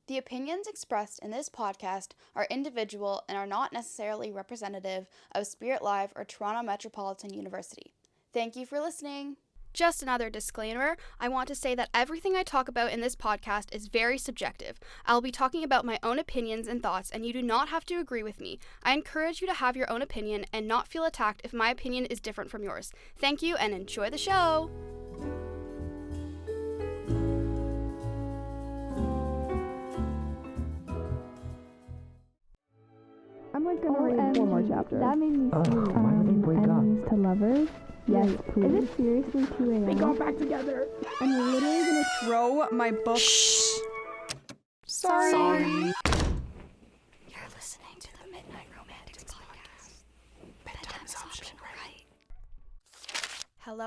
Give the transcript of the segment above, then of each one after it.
The opinions expressed in this podcast are individual and are not necessarily representative of Spirit Live or Toronto Metropolitan University. Thank you for listening. Just another disclaimer, I want to say that everything I talk about in this podcast is very subjective. I'll be talking about my own opinions and thoughts, and you do not have to agree with me. I encourage you to have your own opinion and not feel attacked if my opinion is different from yours. Thank you and enjoy the show! I'm like gonna read one more chapter. That made me serious. Why would they break up? Enemies to lovers? Yes, please. Is it seriously 2 a.m.? They got back together. I'm literally gonna Throw my book. Shh! Sorry. You're listening to the Midnight Romantics Podcast. Bedtime is optional, right?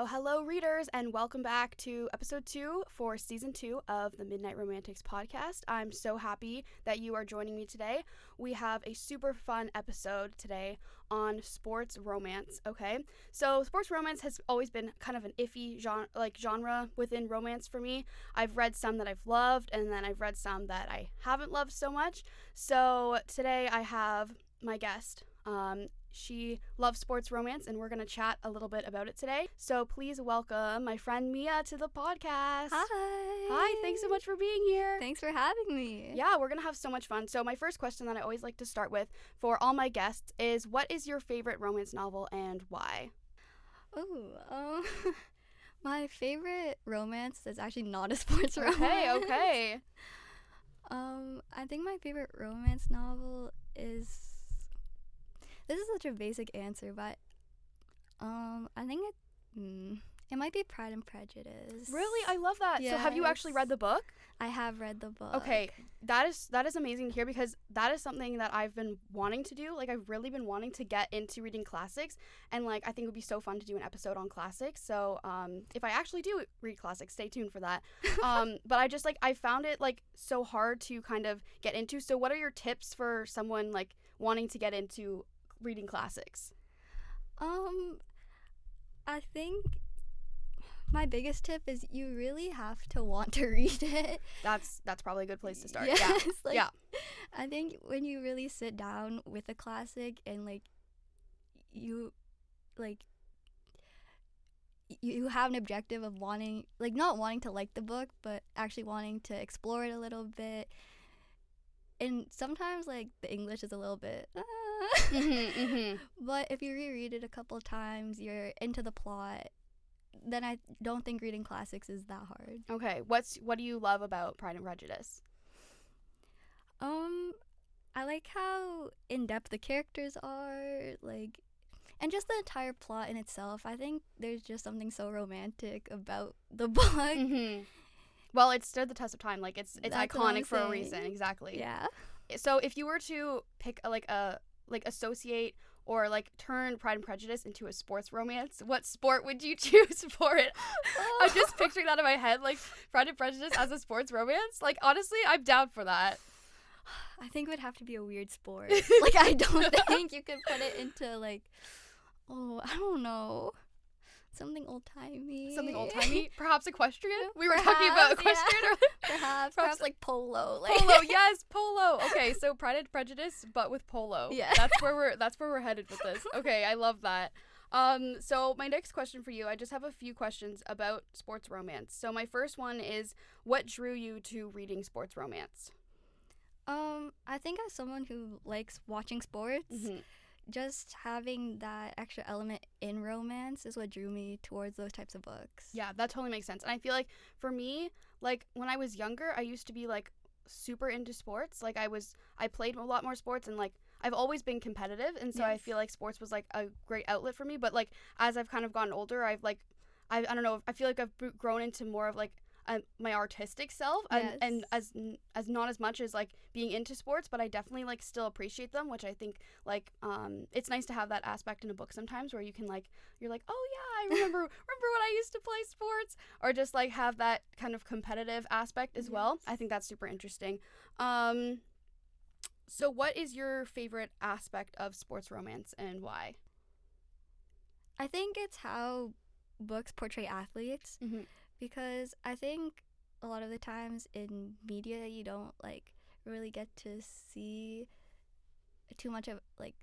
Hello, readers, and welcome back to episode 2 for season 2 of the Midnight Romantics Podcast. I'm so happy that you are joining me today. We have a super fun episode today on sports romance, okay? So sports romance has always been kind of an iffy genre within romance for me. I've read some that I've loved, and then I've read some that I haven't loved so much. So today I have my guest. She loves sports romance, and we're going to chat a little bit about it today. So please welcome my friend Mia to the podcast. Hi, thanks so much for being here. Thanks for having me. Yeah, we're going to have so much fun. So my first question that I always like to start with for all my guests is, what is your favorite romance novel and why? Oh, my favorite romance is actually not a sports romance. Okay. I think my favorite romance novel is... This is such a basic answer, but I think it might be Pride and Prejudice. Really? I love that. Yes. So have you actually read the book? I have read the book. Okay, that is amazing to hear, because that is something that I've been wanting to do. Like, I've really been wanting to get into reading classics, and like I think it would be so fun to do an episode on classics. So if I actually do read classics, stay tuned for that. But I just I found it so hard to kind of get into. So what are your tips for someone wanting to get into reading classics? I think my biggest tip is you really have to want to read it. That's probably a good place to start. Yes, Yeah. I think when you really sit down with a classic and you you have an objective of wanting not wanting to like the book, but actually wanting to explore it a little bit. And sometimes the English is a little bit but if you reread it a couple times, you're into the plot, then I don't think reading classics is that hard. Okay, what do you love about Pride and Prejudice? I like how in-depth the characters are, and just the entire plot in itself. I think there's just something so romantic about the book. Mm-hmm. Well, it stood the test of time. It's That's what iconic I'm for a saying. reason. Exactly. Yeah. So if you were to pick associate or turn Pride and Prejudice into a sports romance, what sport would you choose for it? I'm just picturing that in my head, Pride and Prejudice as a sports romance. Honestly, I'm down for that. I think it would have to be a weird sport. I don't think you could put it into I don't know. Something old-timey. Something old-timey? Perhaps equestrian? We were Perhaps, talking about equestrian earlier. Perhaps polo. Polo, yes, polo. Okay, so Pride and Prejudice, but with polo. Yeah. That's where we're headed with this. Okay, I love that. So my next question for you, I just have a few questions about sports romance. So my first one is, what drew you to reading sports romance? I think as someone who likes watching sports, just having that extra element in romance is what drew me towards those types of books. Yeah, that totally makes sense. And I feel for me, when I was younger, I used to be super into sports. I played a lot more sports, and I've always been competitive, and so Yes. I feel sports was a great outlet for me. But as I've kind of gotten older, I don't know, I feel I've grown into more of my artistic self, and Yes. as not as much as being into sports, but I definitely still appreciate them, which I think it's nice to have that aspect in a book sometimes, where you can you're oh yeah, I remember when I used to play sports, or just have that kind of competitive aspect as well. I think that's super interesting. So what is your favorite aspect of sports romance, and why? I think it's how books portray athletes. Because I think a lot of the times in media you don't really get to see too much of like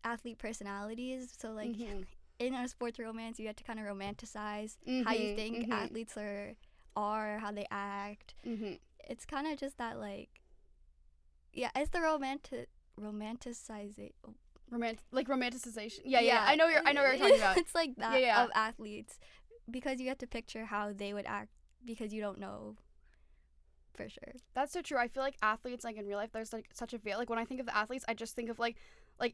athlete personalities. So like in a sports romance, you get to kind of romanticize how you think athletes are, how they act. It's kind of just that like, yeah, it's the romanticization. Romanticization. Yeah. I know what you're talking about. It's like that of athletes, because you get to picture how they would act because you don't know for sure. That's so true. I feel like athletes, like in real life, there's like such a veil. Like when I think of the athletes, I just think of like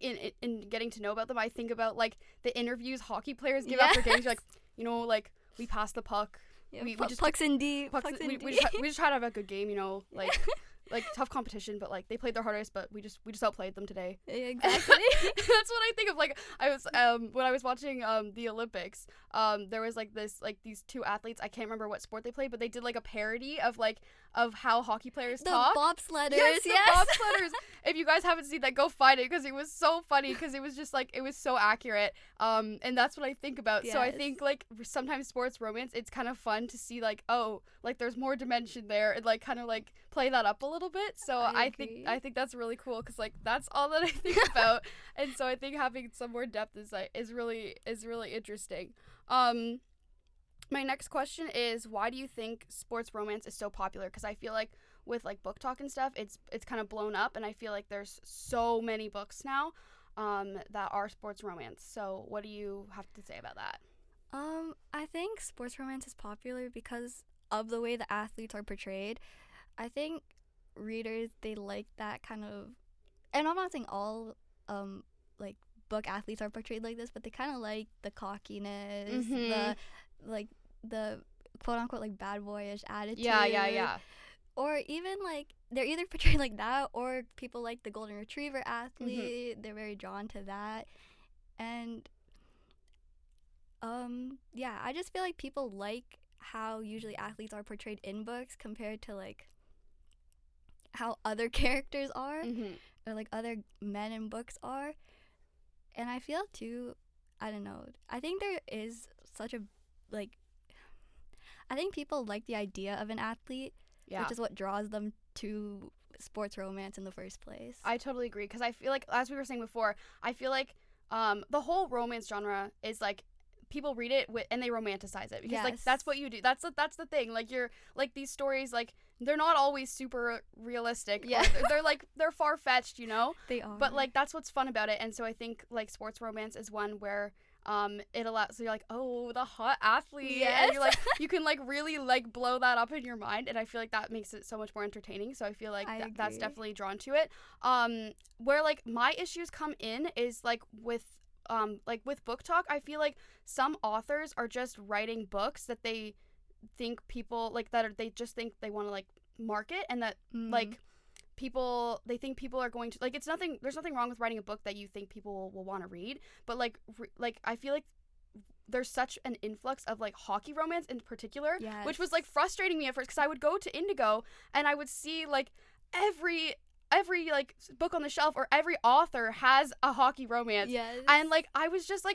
in getting to know about them, I think about like the interviews hockey players give after games. Like, you know, like we pass the puck. Yeah, we just pucks in deep. We just try to have a good game, you know, like like tough competition, but like they played their hardest, but we just outplayed them today. Exactly. That's what I think of. Like I was when I was watching the Olympics, there was like these two athletes, I can't remember what sport they played, but they did like a parody of how hockey players talk. The bobsledders. Yes, the bobsledders. If you guys haven't seen that, go find it, because it was so funny, because it was just like, it was so accurate. And that's what I think about. Yes. So I think like sometimes sports romance, it's kind of fun to see like, oh, like there's more dimension there, and like kind of like play that up a little bit. So I think that's really cool, because like that's all that I think about. And so I think having some more depth is really interesting. My next question is, why do you think sports romance is so popular? Because I feel like with like book talk and stuff, it's kind of blown up, and I feel like there's so many books now that are sports romance. So what do you have to say about that? I think sports romance is popular because of the way the athletes are portrayed. I think readers, they like that kind of, and I'm not saying all like book athletes are portrayed like this, but they kind of like the cockiness, the quote unquote like bad boyish attitude. Yeah. Or even like they're either portrayed like that, or people like the golden retriever athlete. They're very drawn to that. And I just feel like people like how usually athletes are portrayed in books compared to like how other characters are, or like other men in books are. And I feel too, I don't know, I think there is such a like, I think people like the idea of an athlete, which is what draws them to sports romance in the first place. I totally agree, because I feel like, as we were saying before, I feel like the whole romance genre is like, people read it and they romanticize it, because like that's what you do. That's the thing. Like you're like, these stories, like they're not always super realistic. Yeah. They're far-fetched, you know? They are. But like that's what's fun about it. And so I think like sports romance is one where it allows, so you're like, oh, the hot athlete. Yes. And you're like, you can like really like blow that up in your mind, and I feel like that makes it so much more entertaining. So I feel like that's definitely drawn to it. Where like my issues come in is like with book talk, I feel like some authors are just writing books that they think people like, they just think they want to like market, and that like they think people are going to like, there's nothing wrong with writing a book that you think people will want to read, but like I feel like there's such an influx of like hockey romance in particular, which was like frustrating me at first, because I would go to Indigo and I would see like every like book on the shelf, or every author has a hockey romance. And like I was just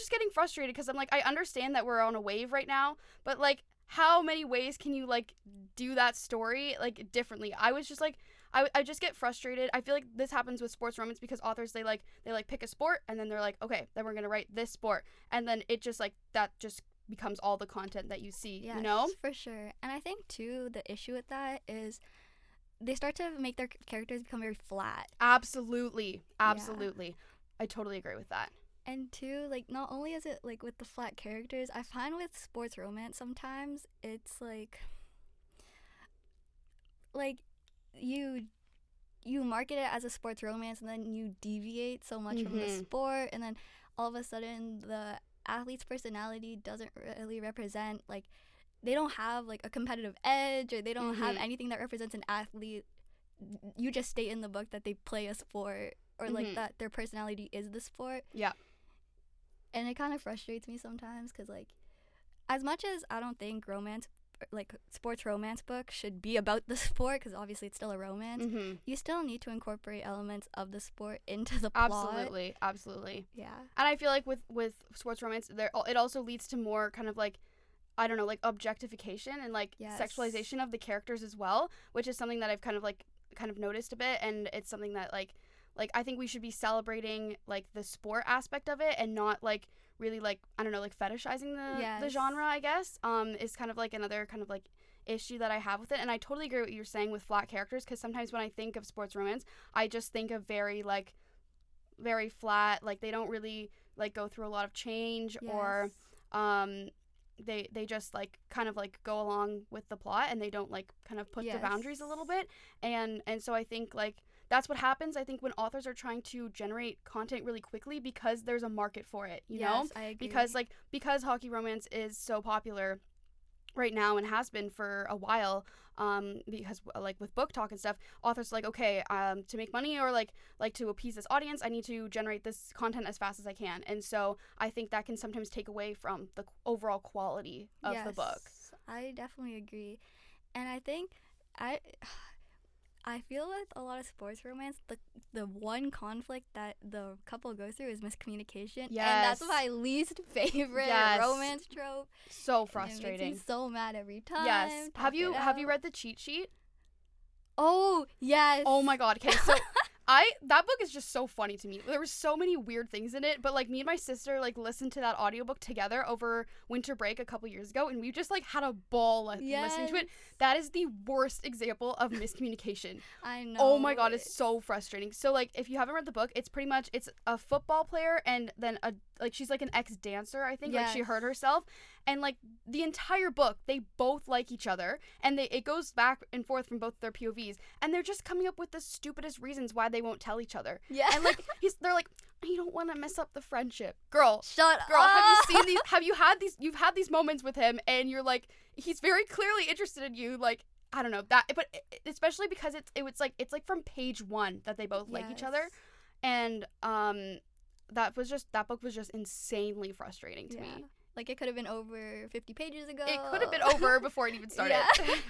getting frustrated, because I'm like, I understand that we're on a wave right now, but like how many ways can you like do that story like differently? I was just like, I just get frustrated. I feel like this happens with sports romance, because authors, they pick a sport, and then they're like, okay, then we're gonna write this sport, and then it just like, that just becomes all the content that you see. You know? For sure. And I think too, the issue with that is they start to make their characters become very flat. Absolutely. I totally agree with that. And two, like, not only is it like with the flat characters, I find with sports romance sometimes it's like you market it as a sports romance, and then you deviate so much from the sport, and then all of a sudden the athlete's personality doesn't really represent, like, they don't have like a competitive edge, or they don't have anything that represents an athlete. You just state in the book that they play a sport, or like that their personality is the sport. Yeah. And it kind of frustrates me sometimes, because like, as much as I don't think sports romance books should be about the sport, because obviously it's still a romance, you still need to incorporate elements of the sport into the plot. Absolutely. Yeah. And I feel like with sports romance, it also leads to more kind of like, I don't know, like objectification and like sexualization of the characters as well, which is something that I've kind kind of noticed a bit, and it's something that like I think we should be celebrating like the sport aspect of it and not like really like, I don't know, like fetishizing the genre, I guess, is kind of like another kind of like issue that I have with it. And I totally agree with what you're saying with flat characters, because sometimes when I think of sports romance, I just think of very flat, like they don't really like go through a lot of change, or they just like kind of like go along with the plot, and they don't like kind of push the boundaries a little bit, and so I think like that's what happens, I think, when authors are trying to generate content really quickly, because there's a market for it, you know? I agree. Because hockey romance is so popular right now and has been for a while, because like with book talk and stuff, authors are like, okay, to make money or like to appease this audience, I need to generate this content as fast as I can. And so I think that can sometimes take away from the overall quality of the book. I definitely agree. And I think I feel with a lot of sports romance, the one conflict that the couple goes through is miscommunication. Yes. And that's my least favorite romance trope. So frustrating. It makes me so mad every time. Yes. Have you read the cheat sheet? Oh, yes. Oh my god. Okay, so that book is just so funny to me. There were so many weird things in it, but like me and my sister like listened to that audiobook together over winter break a couple years ago, and we just like had a ball listening to it. That is the worst example of miscommunication. I know. Oh my god, it's so frustrating. So like if you haven't read the book, it's pretty much, it's a football player and then she's like an ex-dancer, I think. Like she hurt herself, and like the entire book they both like each other, and it goes back and forth from both their POVs, and they're just coming up with the stupidest reasons why they won't tell each other. Yeah. And like they're like, you don't want to mess up the friendship. Girl, shut up. Have you seen these? You've had these moments with him, and you're like, he's very clearly interested in you. Like, I don't know that, but especially because it's like from page 1 that they both like each other, and that book was just insanely frustrating to me. Like, it could have been over 50 pages ago. It could have been over before it even started,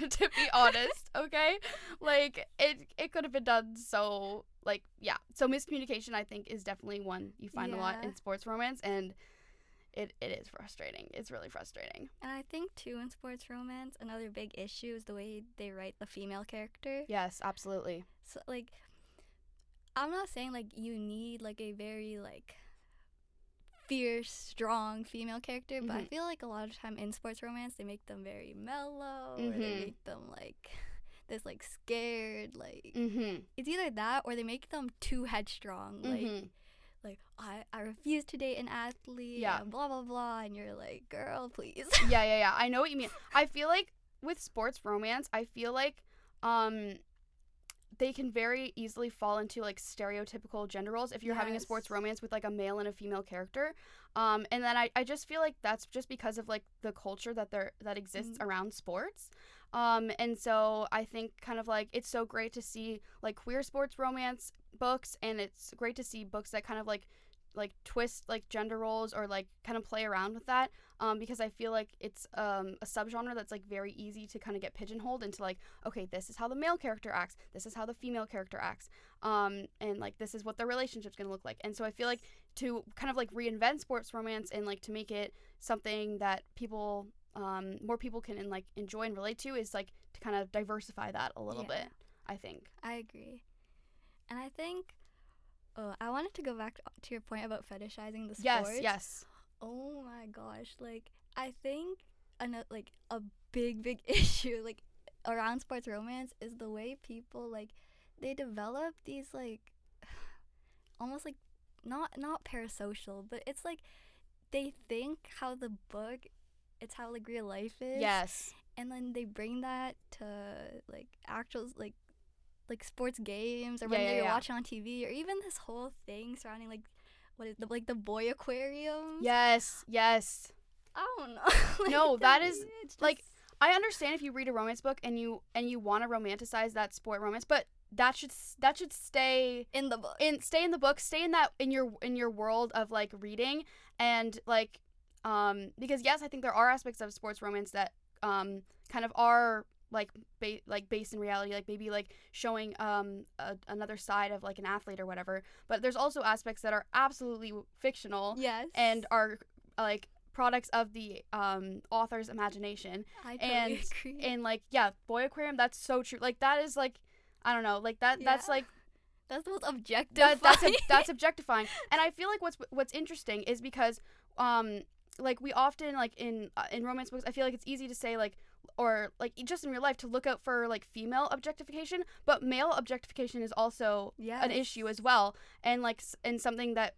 to be honest, okay? Like, it could have been done so, like, yeah. So miscommunication, I think, is definitely one you find a lot in sports romance, and it is frustrating. It's really frustrating. And I think, too, in sports romance, another big issue is the way they write the female character. Yes, absolutely. So, like, I'm not saying, like, you need, like, a very, like, fierce, strong female character, but I feel like a lot of time in sports romance they make them very mellow, or they make them like this like scared, like it's either that or they make them too headstrong, like I refuse to date an athlete, and blah blah blah, and you're like, girl, please. Yeah, I know what you mean. I feel like with sports romance, I feel like they can very easily fall into like stereotypical gender roles if you're having a sports romance with like a male and a female character, and then I just feel like that's just because of like the culture that exists around sports, and so I think kind of like it's so great to see like queer sports romance books, and it's great to see books that kind of like twist like gender roles or like kind of play around with that, because I feel like it's a subgenre that's like very easy to kind of get pigeonholed into like, okay, this is how the male character acts, this is how the female character acts, and like this is what their relationship's gonna look like. And so I feel like to kind of like reinvent sports romance and like to make it something that people more people can like enjoy and relate to is like to kind of diversify that a little bit, I think. I agree. And I think I wanted to go back to your point about fetishizing the sports. Yes. Oh my gosh, like I think a big issue like around sports romance is the way people like they develop these like almost like not parasocial, but it's like they think how the book, it's how like real life is. Yes. And then they bring that to like actual like sports games, or when they're watching on TV, or even this whole thing surrounding like what is the boy aquarium. Yes. I don't know. No, that is like, I understand if you read a romance book and you want to romanticize that sport romance, but that should stay in the book. Stay in the book. Stay in your world of like reading, and like because yes, I think there are aspects of sports romance that kind of are like based in reality, like maybe like showing another side of like an athlete or whatever, but there's also aspects that are absolutely fictional, and are like products of the author's imagination. I totally agree. And like boy aquarium, that's so true. Like that is like I don't know, like that. Yeah. That's like That's the most objective. that's objectifying. And I feel like what's interesting is because like we often like in romance books, I feel like it's easy to say like, or like just in real life, to look out for like female objectification, but male objectification is also an issue as well, and like and something that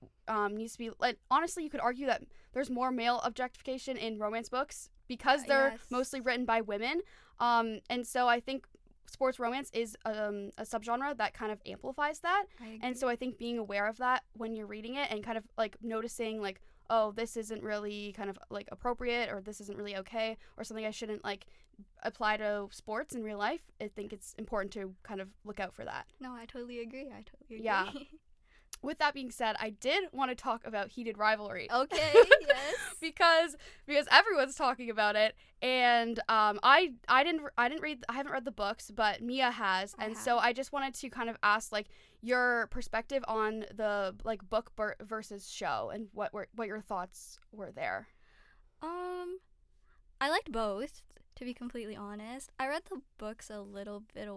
needs to be like, honestly, you could argue that there's more male objectification in romance books because they're mostly written by women, and so I think sports romance is a subgenre that kind of amplifies that. And so I think being aware of that when you're reading it and kind of like noticing like, oh, this isn't really kind of like appropriate, or this isn't really okay, or something I shouldn't like apply to sports in real life, I think it's important to kind of look out for that. No, I totally agree. Yeah. With that being said, I did want to talk about Heated Rivalry. Okay, yes. because everyone's talking about it, and I haven't read the books, but Mia has, and so I just wanted to kind of ask like your perspective on the like book versus show, and what your thoughts were there. I liked both, to be completely honest. I read the books a little bit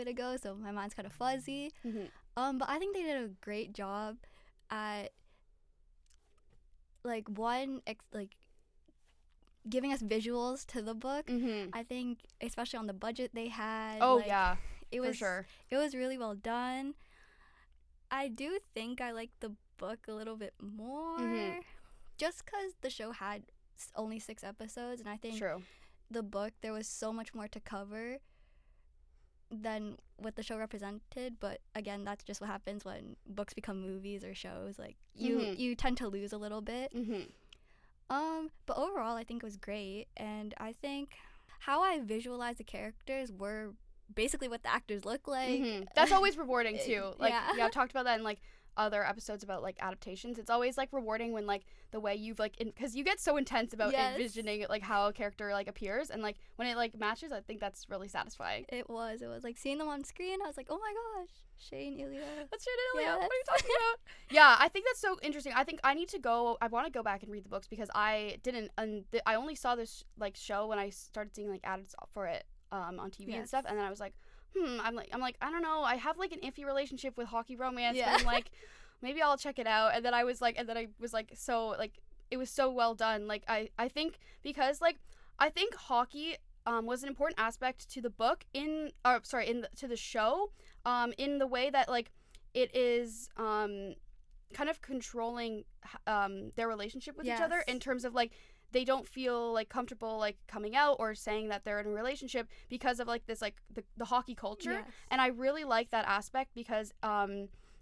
ago, so my mind's kind of fuzzy. Mm-hmm. But I think they did a great job at like giving us visuals to the book. Mm-hmm. I think especially on the budget they had. Oh like, yeah, it was for sure. It was really well done. I do think I liked the book a little bit more, just because the show had only 6 episodes, and I think the book, there was so much more to cover than what the show represented. But again, that's just what happens when books become movies or shows. Like you tend to lose a little bit. But overall, I think it was great, and I think how I visualized the characters were basically what the actors look like. That's always rewarding too. Like yeah, I've talked about that in like other episodes about like adaptations. It's always like rewarding when like the way you've like, because you get so intense about envisioning like how a character like appears, and like when it like matches, I think that's really satisfying. It was like seeing them on screen, I was like, oh my gosh, Shane, Ilya. That's Shane and Ilya. What are you talking about? Yeah, I think that's so interesting. I think I want to go back and read the books, because I didn't, I only saw this like show when I started seeing like ads for it on TV and stuff, and then I was like, I'm like, I don't know, I have like an iffy relationship with hockey romance, but I'm like, maybe I'll check it out. And then I was like, so like, it was so well done. Like I think because like, I think hockey was an important aspect to the book to the show, in the way that like it is kind of controlling their relationship with each other, in terms of like, they don't feel like comfortable like coming out or saying that they're in a relationship because of like this like the hockey culture. And I really like that aspect, because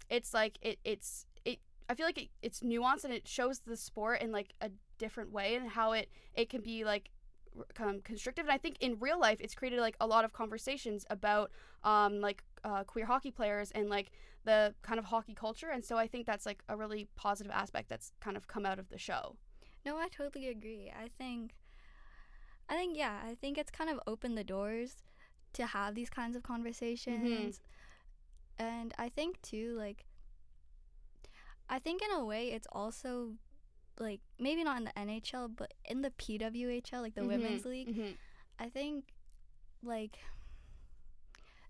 it's like it's I feel like it's nuanced, and it shows the sport in like a different way, and how it can be like constrictive. And I think in real life it's created like a lot of conversations about queer hockey players and like the kind of hockey culture, and so I think that's like a really positive aspect that's kind of come out of the show. No, I totally agree. I think it's kind of opened the doors to have these kinds of conversations. And I think too, like, I think in a way it's also like, maybe not in the NHL, but in the PWHL, like the women's league, I think like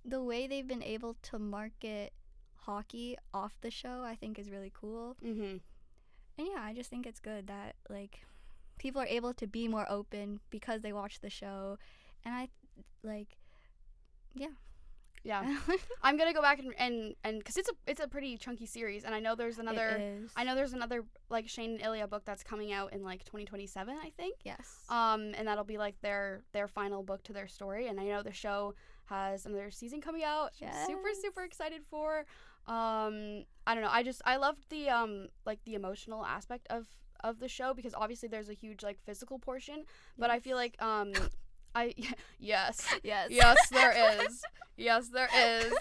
the way they've been able to market hockey off the show, I think is really cool. And yeah, I just think it's good that like people are able to be more open because they watch the show. And I like, yeah. I'm gonna go back and because it's a pretty chunky series, and I know there's another like Shane and Ilya book that's coming out in like 2027, I think. Yes. And that'll be like their final book to their story, and I know the show has another season coming out. I'm super excited for. I don't know, I loved the like the emotional aspect of the show, because obviously there's a huge like physical portion, but I feel like yes there is,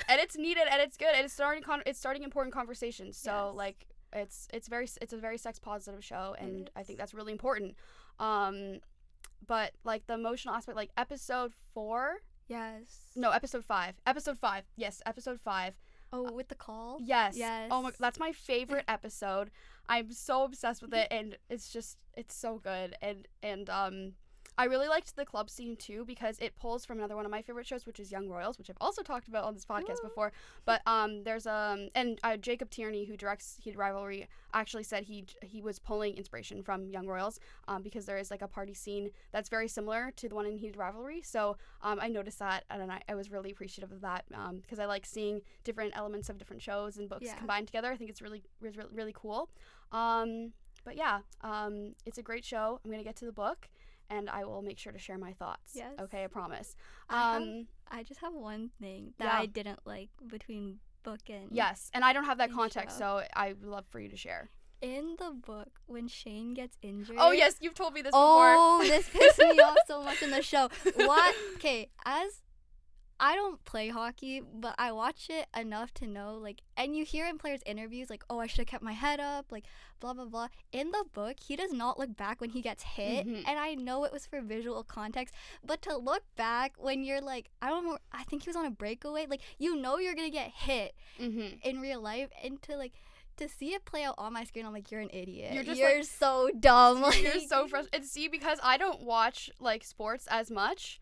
and it's needed, and it's good, and it's starting important conversations. So like it's a very sex positive show, and I think that's really important. But like the emotional aspect, like episode 4. Episode 5. Yes, episode 5. Oh, with the call? Yes. Oh my, that's my favorite episode. I'm so obsessed with it, and it's so good. And I really liked the club scene too because it pulls from another one of my favorite shows, which is Young Royals, which I've also talked about on this podcast before. But there's Jacob Tierney, who directs Heated Rivalry, actually said he was pulling inspiration from Young Royals because there is like a party scene that's very similar to the one in Heated Rivalry. So I noticed that, and I was really appreciative of that because I like seeing different elements of different shows and books combined together. I think it's really cool. But yeah, it's a great show. I'm gonna get to the book, and I will make sure to share my thoughts. Yes. Okay, I promise. I just have one thing that I didn't like between book and yes, and I don't have that and context, show. so I would love for you to share. In the book, when Shane gets injured. Oh yes, you've told me this before. Oh, this pissed me off so much in the show. What? Okay, I don't play hockey, but I watch it enough to know, like, and you hear in players' interviews, like, oh, I should have kept my head up, like, blah, blah, blah. In the book, he does not look back when he gets hit, and I know it was for visual context, but to look back when you're, like, I don't know, I think he was on a breakaway, like, you know you're gonna get hit in real life, and to see it play out on my screen, I'm like, you're an idiot. You're so dumb. Like, you're so frustrated. And see, because I don't watch, like, sports as much,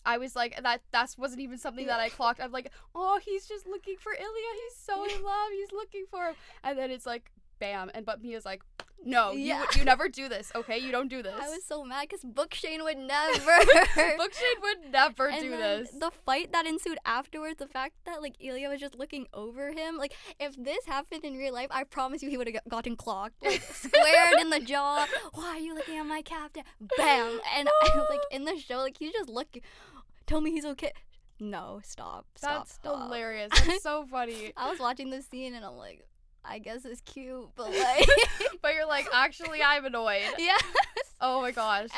I was like, that wasn't even something that I clocked. I'm like, oh, he's just looking for Ilya. He's so in love. He's looking for him. And then it's like, bam. But Mia's like, no, you never do this, okay? You don't do this. I was so mad because Book Shane would never. Book Shane would never do this. The fight that ensued afterwards, the fact that, like, Ilya was just looking over him. Like, if this happened in real life, I promise you he would have gotten clocked. Like, squared in the jaw. Why are you looking at my captain? Bam. And, like, in the show, like, he's just looking. Tell me he's okay. No, stop. That's hilarious. That's so funny. I was watching this scene and I'm like, I guess it's cute, but like. But you're like, actually, I'm annoyed. Yes. Oh my gosh.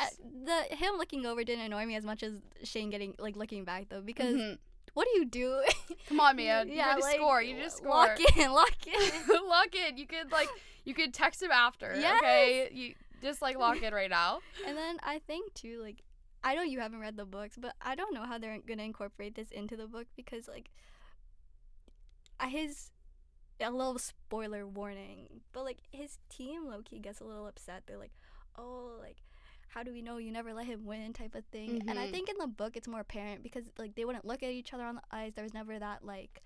Him looking over didn't annoy me as much as Shane looking back though, because what do? Come on, man. You gotta score. You just score. Lock in. Lock in. You could text him after. Yes. Okay. You just like lock in right now. And then I think too, like, I know you haven't read the books, but I don't know how they're gonna incorporate this into the book because, like, a little spoiler warning, but like his team low-key gets a little upset. They're like, oh, like, how do we know you never let him win type of thing. And I think in the book it's more apparent because, like, they wouldn't look at each other on the ice. There was never that like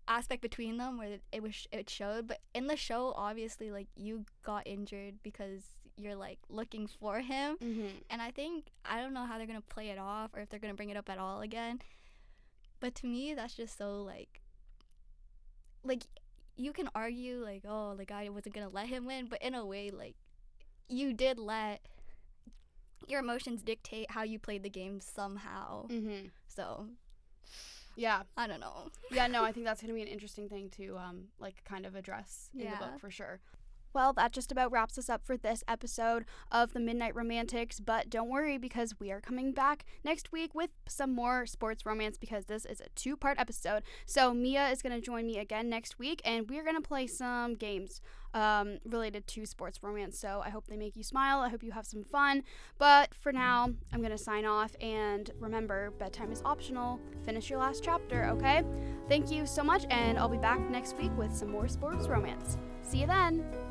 aspect between them where it showed. But in the show, obviously, like, you got injured because you're like looking for him, and I don't know how they're gonna play it off or if they're gonna bring it up at all again. But to me, that's just so like you can argue like, oh, like, I wasn't gonna let him win, but in a way, like, you did let your emotions dictate how you played the game somehow. So yeah, I don't know. Yeah, no, I think that's gonna be an interesting thing to like kind of address in the book for sure. Well, that just about wraps us up for this episode of the Midnight Romantics, but don't worry because we are coming back next week with some more sports romance because this is a 2-part episode. So Mia is going to join me again next week, and we're going to play some games related to sports romance. So I hope they make you smile. I hope you have some fun. But for now, I'm going to sign off, and remember, bedtime is optional. Finish your last chapter, okay? Thank you so much, and I'll be back next week with some more sports romance. See you then!